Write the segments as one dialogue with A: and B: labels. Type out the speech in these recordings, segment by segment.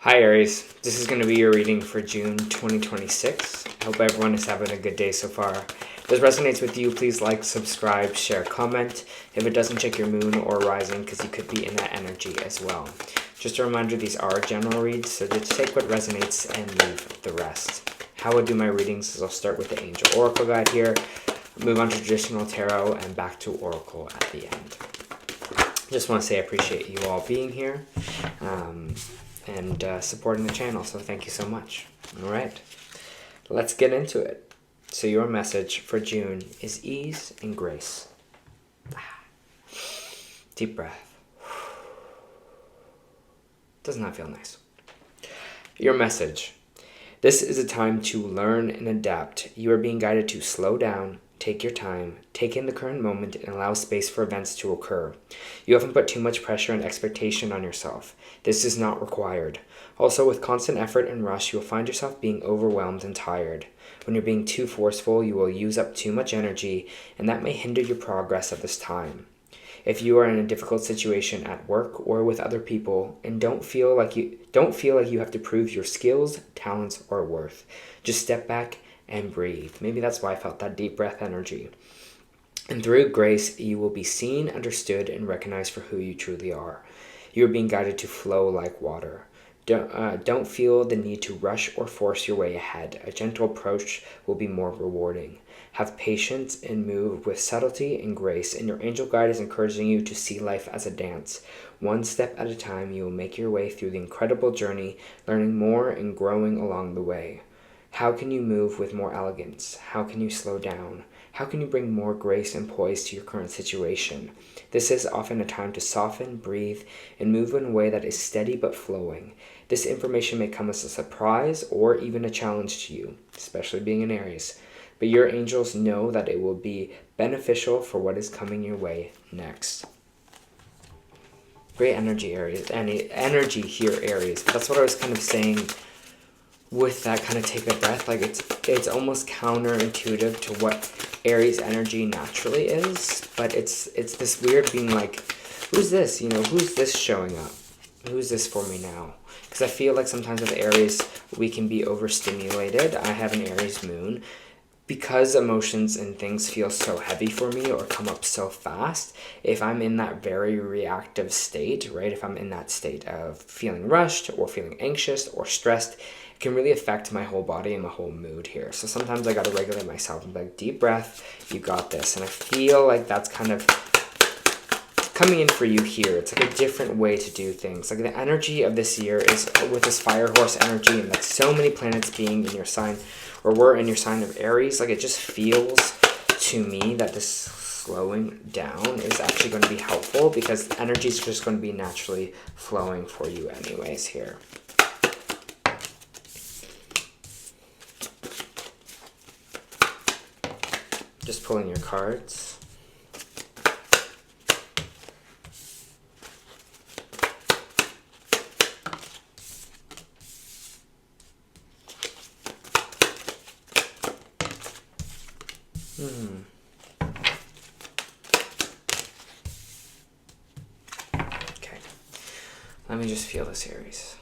A: Hi Aries, this is going to be your reading for June 2026. I hope everyone is having a good day so far. If this resonates with you, please like, subscribe, share, comment. If it doesn't, check your moon or rising because you could be in that energy as well. Just a reminder, these are general reads, so just take what resonates and leave the rest. How I do my readings is I'll start with the Angel Oracle guide here, move on to traditional tarot, and back to Oracle at the end. Just want to say I appreciate you all being here. And supporting the channel, so thank you so much. All right, let's get into it. So your message for June is ease and grace. Deep breath. Does not feel nice. Your message. This is a time to learn and adapt. You are being guided to slow down, take your time, take in the current moment, and allow space for events to occur. You often put too much pressure and expectation on yourself. This is not required. Also, with constant effort and rush, you will find yourself being overwhelmed and tired. When you're being too forceful, you will use up too much energy, and that may hinder your progress at this time. If you are in a difficult situation at work or with other people and don't feel like you have to prove your skills, talents, or worth, just step back and breathe. Maybe that's why I felt that deep breath energy. And through grace, you will be seen, understood, and recognized for who you truly are. You are being guided to flow like water. Don't feel the need to rush or force your way ahead. A gentle approach will be more rewarding. Have patience and move with subtlety and grace, and your angel guide is encouraging you to see life as a dance. One step at a time, you will make your way through the incredible journey, learning more and growing along the way. How can you move with more elegance? How can you slow down? How can you bring more grace and poise to your current situation? This is often a time to soften, breathe, and move in a way that is steady but flowing. This information may come as a surprise or even a challenge to you, especially being an Aries. But your angels know that it will be beneficial for what is coming your way next. Great energy, Aries. Energy here, Aries. But that's what I was kind of saying with that kind of take a breath. Like it's almost counterintuitive to what Aries energy naturally is. But it's this weird being like, who's this? Who's this showing up? Who's this for me now? Because I feel like sometimes with Aries, we can be overstimulated. I have an Aries moon. Because emotions and things feel so heavy for me or come up so fast, if I'm in that very reactive state, right? If I'm in that state of feeling rushed or feeling anxious or stressed, it can really affect my whole body and my whole mood here. So sometimes I got to regulate myself and be like, deep breath, you got this. And I feel like that's kind of coming in for you here. It's like a different way to do things. Like the energy of this year is with this fire horse energy and like so many planets being in your sign, or were in your sign of Aries. Like it just feels to me that this slowing down is actually going to be helpful because energy is just going to be naturally flowing for you anyways here. Just pulling your cards. Okay, let me just feel this, Aries.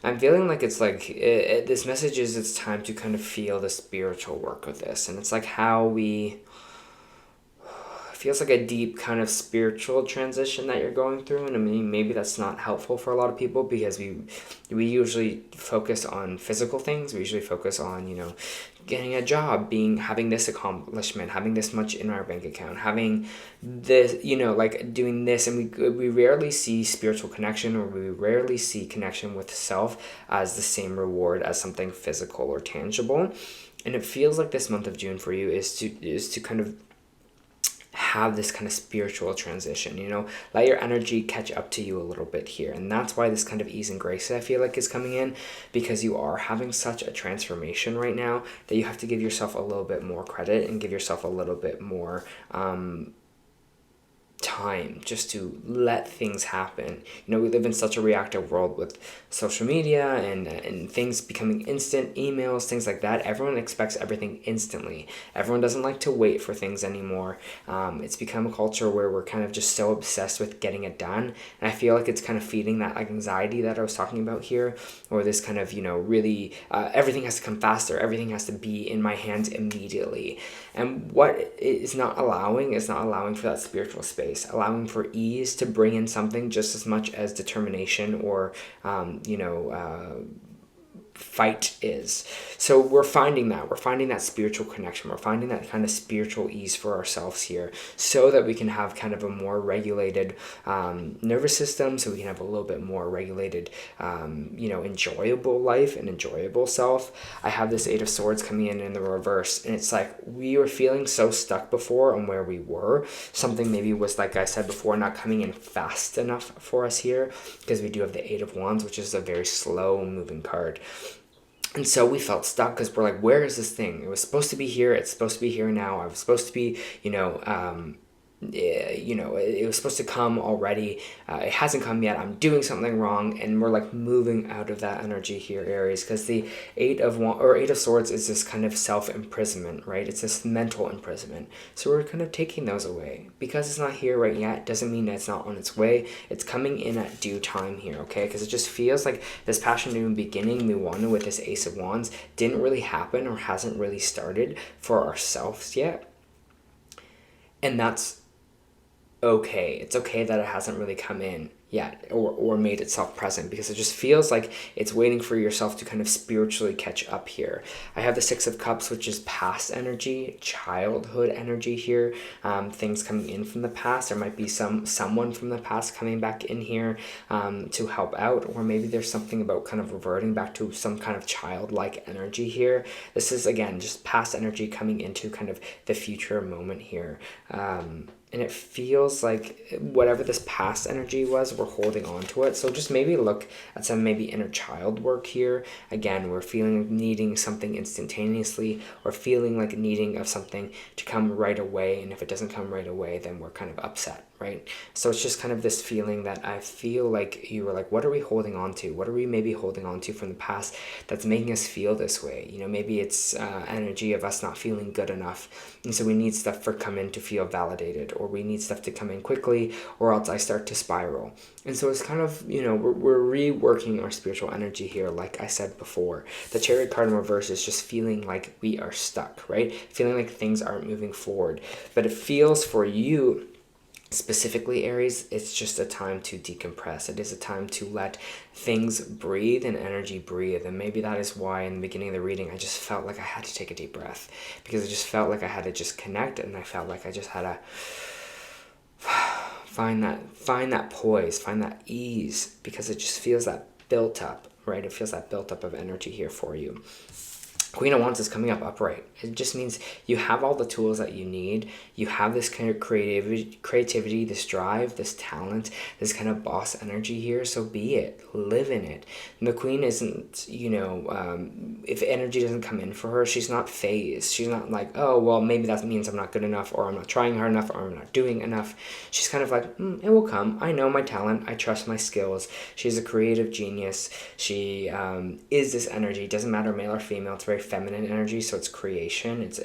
A: I'm feeling like it's like, this message is it's time to kind of feel the spiritual work of this. And it's like how we, it feels like a deep kind of spiritual transition that you're going through. And I mean, maybe that's not helpful for a lot of people because we usually focus on physical things. We usually focus on, getting a job, having this accomplishment, having this much in our bank account, having this, like doing this, and we rarely see spiritual connection, or we rarely see connection with self as the same reward as something physical or tangible. And it feels like this month of June for you is to kind of have this kind of spiritual transition, let your energy catch up to you a little bit here. And that's why this kind of ease and grace I feel like is coming in, because you are having such a transformation right now that you have to give yourself a little bit more credit and give yourself a little bit more time just to let things happen. We live in such a reactive world with social media and things becoming instant, emails, things like that. Everyone expects everything instantly. Everyone doesn't like to wait for things anymore. It's become a culture where we're kind of just so obsessed with getting it done, and I feel like it's kind of feeding that like anxiety that I was talking about here, or this kind of really everything has to come faster, everything has to be in my hands immediately. And what is not allowing for that spiritual space, allowing for ease to bring in something just as much as determination or fight is. So we're finding that spiritual connection, we're finding that kind of spiritual ease for ourselves here, so that we can have kind of a more regulated nervous system, so we can have a little bit more regulated enjoyable life and enjoyable self. I have this Eight of Swords coming in the reverse, and it's like we were feeling so stuck before on where we were. Something maybe was, like I said before, not coming in fast enough for us here, because we do have the Eight of Wands, which is a very slow moving card. And so we felt stuck because we're like, where is this thing? It was supposed to be here. It's supposed to be here now. I was supposed to be, it was supposed to come already. It hasn't come yet. I'm doing something wrong. And we're like moving out of that energy here, Aries, because the Eight of Swords is this kind of self-imprisonment, right? It's this mental imprisonment. So we're kind of taking those away. Because it's not here right yet doesn't mean that it's not on its way. It's coming in at due time here, okay? Because it just feels like this passion in the beginning we wanted with this Ace of Wands didn't really happen, or hasn't really started for ourselves yet. And that's okay. It's okay that it hasn't really come in yet, or made itself present, because it just feels like it's waiting for yourself to kind of spiritually catch up here. I have the Six of Cups, which is past energy, childhood energy here, things coming in from the past. There might be someone from the past coming back in here to help out, or maybe there's something about kind of reverting back to some kind of childlike energy here. This is, again, just past energy coming into kind of the future moment here. And it feels like whatever this past energy was, we're holding on to it. So just maybe look at some maybe inner child work here. Again, we're feeling needing something instantaneously, or feeling like needing of something to come right away. And if it doesn't come right away, then we're kind of upset, right? So it's just kind of this feeling that I feel like you were like, what are we holding on to? What are we maybe holding on to from the past that's making us feel this way? Maybe it's energy of us not feeling good enough. And so we need stuff to come in to feel validated, or we need stuff to come in quickly, or else I start to spiral. And so it's kind of, we're reworking our spiritual energy here, like I said before. The Chariot card in reverse is just feeling like we are stuck, right? Feeling like things aren't moving forward. But it feels for you, specifically Aries, it's just a time to decompress. It is a time to let things breathe and energy breathe. And maybe that is why in the beginning of the reading I just felt like I had to take a deep breath, because I just felt like I had to just connect, and I felt like I just had to find that poise, find that ease, because it just feels that built up, right? It feels that built up of energy here for you. Queen of Wands is coming up upright. It just means you have all the tools that you need. You have this kind of creativity, this drive, this talent, this kind of boss energy here. So be it. Live in it. And the Queen isn't, if energy doesn't come in for her, she's not phased. She's not like, oh, well, maybe that means I'm not good enough, or I'm not trying hard enough, or I'm not doing enough. She's kind of like, it will come. I know my talent. I trust my skills. She's a creative genius. She is this energy. Doesn't matter male or female. It's very feminine energy, so it's creation, it's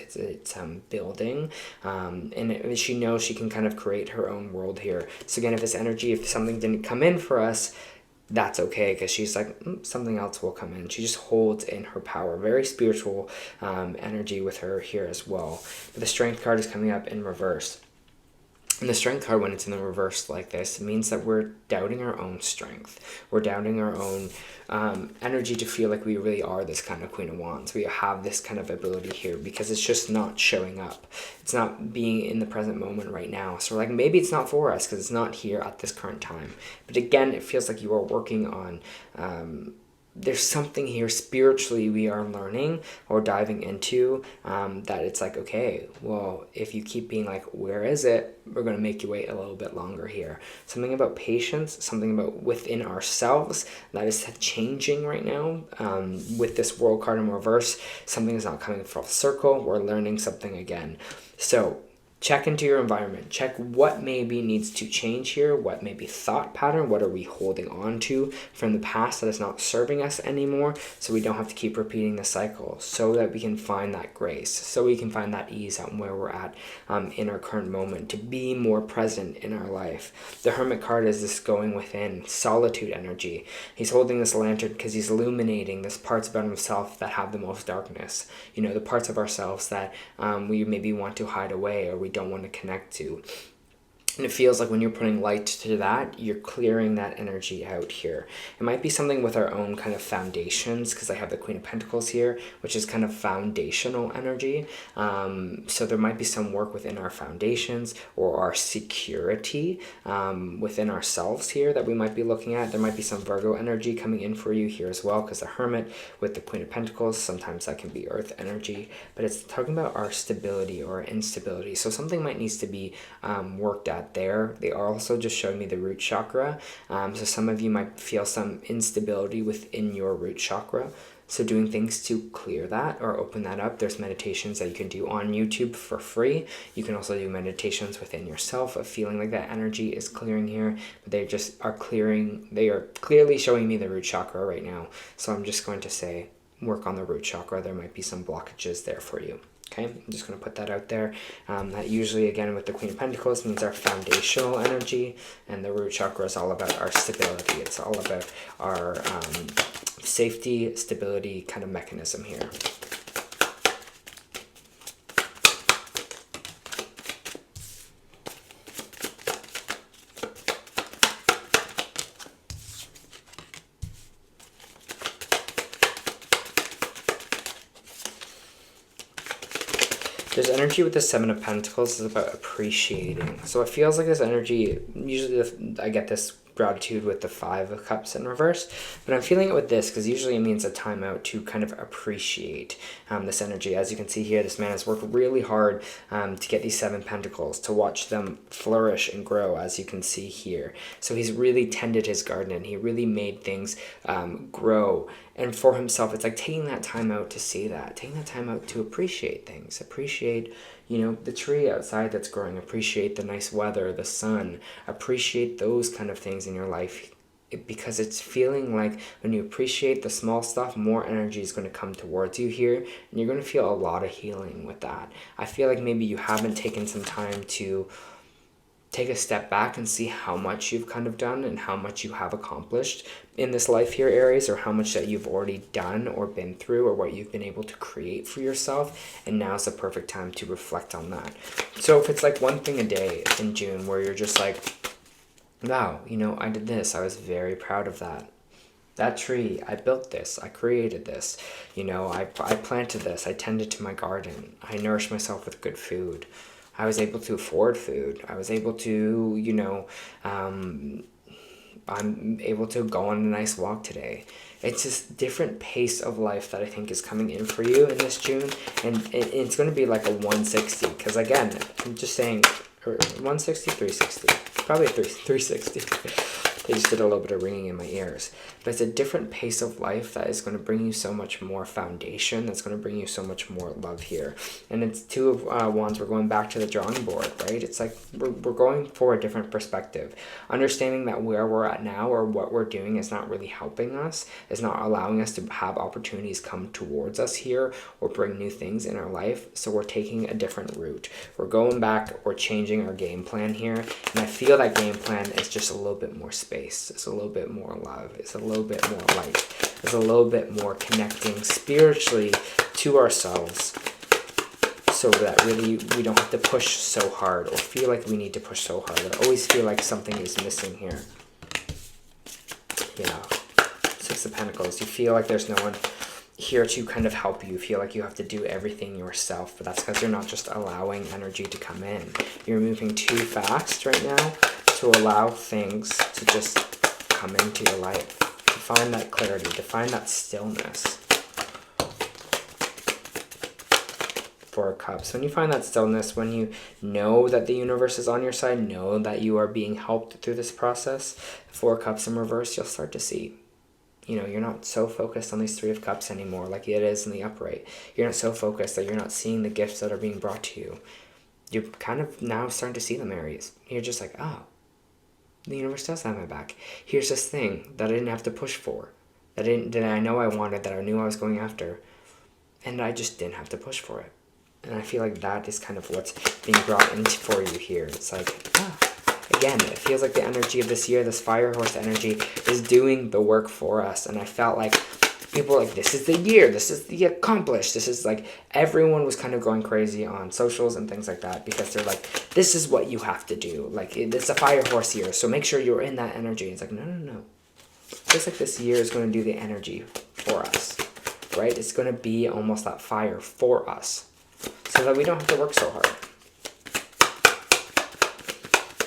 A: building, and she knows she can kind of create her own world here. So again, if this energy, if something didn't come in for us, that's okay, because she's like, something else will come in. She just holds in her power. Very spiritual energy with her here as well. But the Strength card is coming up in reverse. And the Strength card, when it's in the reverse like this, means that we're doubting our own strength. We're doubting our own energy to feel like we really are this kind of Queen of Wands. We have this kind of ability here, because it's just not showing up. It's not being in the present moment right now. So we're like, maybe it's not for us because it's not here at this current time. But again, it feels like you are working on there's something here spiritually we are learning or diving into, that it's like, okay, well, if you keep being like, where is it? We're going to make you wait a little bit longer here. Something about patience, something about within ourselves that is changing right now. With this World card in reverse, something is not coming full circle. We're learning something again. So check into your environment. Check what maybe needs to change here, what maybe thought pattern, what are we holding on to from the past that is not serving us anymore, so we don't have to keep repeating the cycle, so that we can find that grace, so we can find that ease on where we're at in our current moment, to be more present in our life. The Hermit card is this going within, solitude energy. He's holding this lantern because he's illuminating this parts about himself that have the most darkness, the parts of ourselves that we maybe want to hide away or we don't want to connect to. And it feels like when you're putting light to that, you're clearing that energy out here. It might be something with our own kind of foundations, because I have the Queen of Pentacles here, which is kind of foundational energy. So there might be some work within our foundations or our security within ourselves here that we might be looking at. There might be some Virgo energy coming in for you here as well, because the Hermit with the Queen of Pentacles, sometimes that can be Earth energy, but it's talking about our stability or instability. So something might needs to be worked at there. They are also just showing me the root chakra. So some of you might feel some instability within your root chakra. So doing things to clear that or open that up. There's meditations that you can do on YouTube for free. You can also do meditations within yourself of feeling like that energy is clearing here. But they just are clearing. They are clearly showing me the root chakra right now. So I'm just going to say work on the root chakra. There might be some blockages there for you. Okay, I'm just going to put that out there. That usually, again, with the Queen of Pentacles means our foundational energy, and the root chakra is all about our stability. It's all about our safety, stability kind of mechanism here. There's energy with the Seven of Pentacles is about appreciating. So it feels like this energy, usually I get this gratitude with the Five of Cups in reverse, but I'm feeling it with this because usually it means a time out to kind of appreciate this energy. As you can see here, this man has worked really hard to get these Seven Pentacles, to watch them flourish and grow, as you can see here. So he's really tended his garden and he really made things grow. And for himself, it's like taking that time out to see that, taking that time out to appreciate things, appreciate the tree outside that's growing, appreciate the nice weather, the sun, appreciate those kind of things in your life, because it's feeling like when you appreciate the small stuff, more energy is going to come towards you here, and you're going to feel a lot of healing with that. I feel like maybe you haven't taken some time to take a step back and see how much you've kind of done and how much you have accomplished in this life here, Aries, or how much that you've already done or been through or what you've been able to create for yourself. And now's the perfect time to reflect on that. So if it's like one thing a day in June where you're just like, wow, I did this. I was very proud of that. That tree, I built this, I created this, I planted this, I tended to my garden, I nourished myself with good food. I was able to afford food. I was able to, I'm able to go on a nice walk today. It's this different pace of life that I think is coming in for you in this June. And it's going to be like a 160. Because again, I'm just saying, 160, 360. Probably 360. They just did a little bit of ringing in my ears. But it's a different pace of life that is going to bring you so much more foundation. That's going to bring you so much more love here. And it's Two of Wands. We're going back to the drawing board, right? It's like we're going for a different perspective. Understanding that where we're at now or what we're doing is not really helping us, is not allowing us to have opportunities come towards us here or bring new things in our life. So we're taking a different route. We're going back, we're changing our game plan here. And I feel that game plan is just a little bit more space. It's a little bit more love. It's a little bit more light. It's a little bit more connecting spiritually to ourselves, so that really we don't have to push so hard or feel like we need to push so hard. I always feel like something is missing here. Six of Pentacles. You feel like there's no one here to kind of help you. You feel like you have to do everything yourself, but that's because you're not just allowing energy to come in. You're moving too fast right now to allow things to just come into your life, to find that clarity, to find that stillness. Four of Cups. When you find that stillness, when you know that the universe is on your side, know that you are being helped through this process, Four of Cups in reverse, you'll start to see, you're not so focused on these Three of Cups anymore like it is in the upright. You're not so focused that you're not seeing the gifts that are being brought to you. You're kind of now starting to see them, Aries. You're just like, oh, the universe does have my back. Here's this thing that I didn't have to push for, that I know I wanted, that I knew I was going after, and I just didn't have to push for it. And I feel like that is kind of what's being brought in for you here. It's like, again, it feels like the energy of this year, this fire horse energy, is doing the work for us. And I felt like people were like, this is the year, this is the accomplished, this is like, everyone was kind of going crazy on socials and things like that, because they're like, this is what you have to do. Like, it's a fire horse year, so make sure you're in that energy. It's like, no. Just like this year is going to do the energy for us, right? It's going to be almost that fire for us, so that we don't have to work so hard.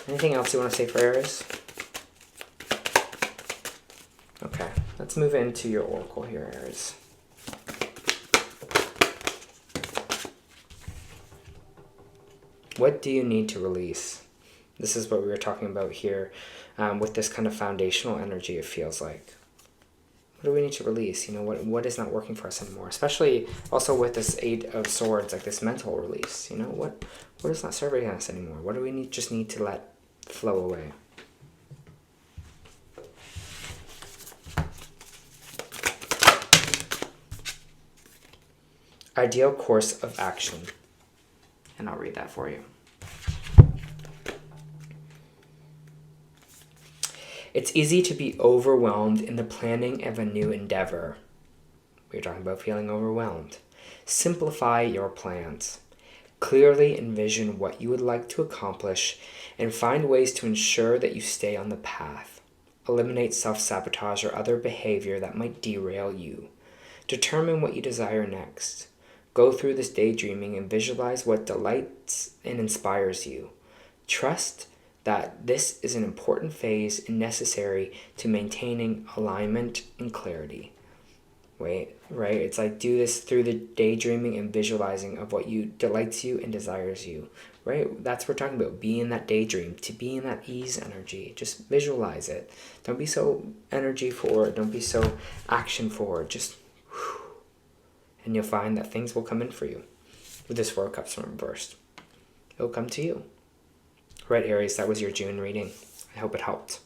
A: Anything else you want to say for Aries? Okay, let's move into your oracle here, Aries. What do you need to release? This is what we were talking about here with this kind of foundational energy, it feels like. What do we need to release? You know, what is not working for us anymore? Especially also with this 8 of Swords, like this mental release. You know, what is not serving us anymore? What do we just need to let flow away? Ideal course of action. And I'll read that for you. It's easy to be overwhelmed in the planning of a new endeavor. We're talking about feeling overwhelmed. Simplify your plans. Clearly envision what you would like to accomplish and find ways to ensure that you stay on the path. Eliminate self-sabotage or other behavior that might derail you. Determine what you desire next. Go through this daydreaming and visualize what delights and inspires you. Trust that this is an important phase and necessary to maintaining alignment and clarity. Right? It's like, do this through the daydreaming and visualizing of what delights you and desires you. Right? That's what we're talking about. Be in that daydream, to be in that ease energy. Just visualize it. Don't be so energy forward. Don't be so action forward. Just and you'll find that things will come in for you. With this 4 of Cups reversed, it'll come to you. Right, Aries, that was your June reading. I hope it helped.